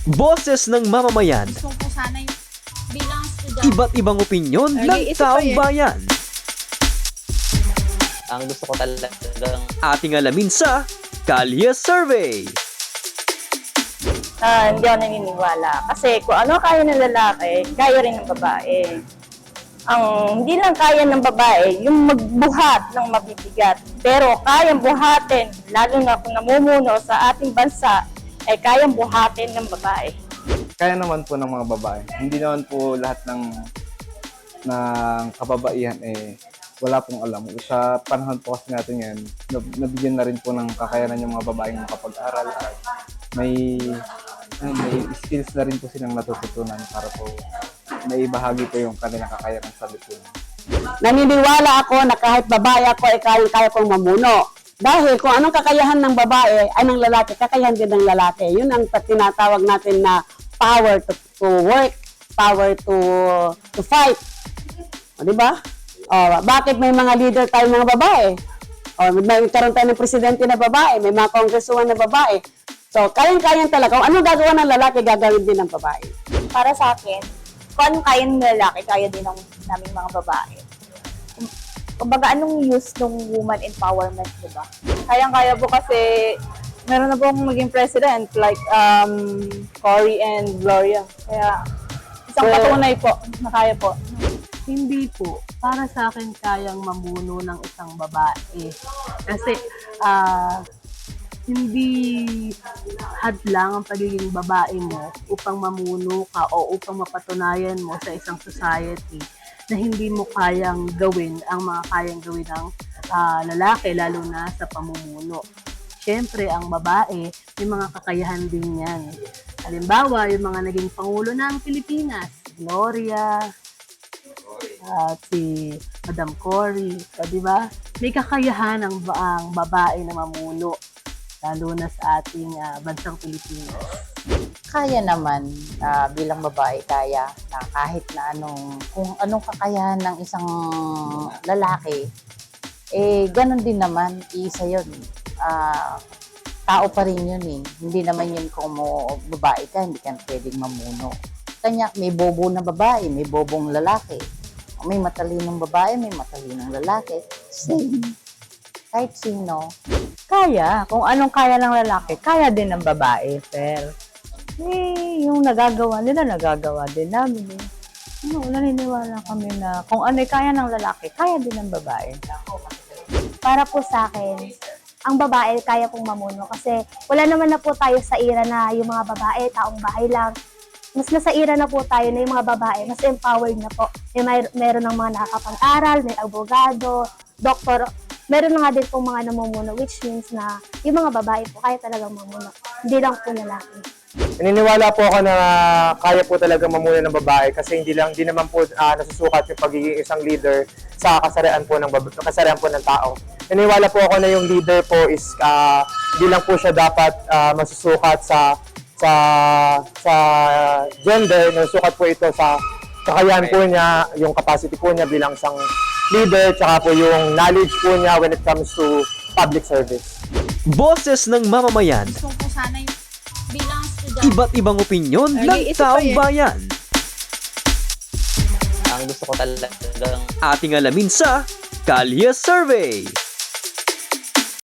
Boses ng mamamayan, Gusto ko sana yung bilang estudyante. iba't ibang opinyon ng taong bayan. Ang gusto ko talagang Ating alamin sa Kalye Survey. Hindi ako naniniwala. Kasi kung ano kaya ng lalaki, kaya rin ng babae. Ang hindi lang kaya ng babae, yung magbuhat ng mabibigat. Pero kayang buhatin, lalo na kung namumuno sa ating bansa, ay kayang buhatin ng babae. Kaya naman po ng mga babae. Hindi naman po lahat ng kababaihan wala pong alam. Sa panahon po kasi natin ngayon, nabigyan na rin po ng kakayanan yung mga babaeng makapag-aral at may skills na rin po silang natututunan para po maibahagi po yung kanilang kakayanan sa lipunan. Naniniwala ako na kahit babae ako ay kaya kong mamuno. Dahil kung anong kakayahan ng babae ay ng lalaki, kakayahan din ng lalaki. Yun ang tinatawag natin na power to work, power to fight. O, di ba? O, bakit may mga leader tayo mga babae? O, may karoon tayo ng presidente na babae, may mga congresswoman na babae. So, kayang-kayang talaga. Kung ano gagawa ng lalaki, gagawin din ng babae. Para sa akin, kung ano kaya ng lalaki, kaya din ng naming mga babae. Kumbaga, anong use ng woman empowerment, diba? Kayang-kaya po kasi meron na po akong maging president like Cory and Gloria. Kaya isang patunay po na kaya po. Hindi po. Para sa akin, kayang mamuno ng isang babae. Kasi hindi hadlang ang pagiging babae mo upang mamuno ka o upang mapatunayan mo sa isang society na hindi mo kayang gawin ang mga kayang gawin ng lalaki, lalo na sa pamumuno. Siyempre, ang babae, may mga kakayahan din yan. Halimbawa, yung mga naging Pangulo ng Pilipinas, Gloria, at si Madam Cory, di ba? May kakayahan ang babae na mamuno, lalo na sa ating bansang Pilipinas. Kaya naman bilang babae, kaya na kahit na kung anong kakayahan ng isang lalaki, ganun din naman, isa yun. Tao pa rin yun eh. Hindi naman yun kung babae ka, hindi ka pwedeng mamuno. Kanya, may bobo na babae, may bobong lalaki. May matalinong babae, may matalinong lalaki. Same. Kahit sino. Kaya. Kung anong kaya ng lalaki, kaya din ng babae, sir. Yung nagagawa nila, nagagawa din namin. Naniniwala kami na kung ano'y kaya ng lalaki, kaya din ng babae. Para po sa akin, ang babae kaya pong mamuno kasi wala naman na po tayo sa era na yung mga babae, taong bahay lang. Mas nasa era na po tayo na yung mga babae, mas empowered na po. Meron ng mga nakakapag-aral, may abogado, doktor. Meron na nga din pong mga namumuno, which means na yung mga babae po kaya talagang mamuno. Hindi lang po lalaki. Naniniwala po ako na kaya po talaga mamuno ng babae kasi hindi naman po nasusukat yung pagiging isang leader sa kasarian po ng tao. Naniniwala po ako na yung leader po is hindi lang po siya dapat masusukat sa gender, nasusukat po ito sa kakayahan po niya, yung capacity po niya bilang isang leader, tsaka po yung knowledge po niya when it comes to public service. Boses ng mamamayan, Gusto ko sana yung bilang estudyante. iba't ibang opinyon ng taong bayan. ang gusto ko talagang Ating alamin sa Kalye Survey.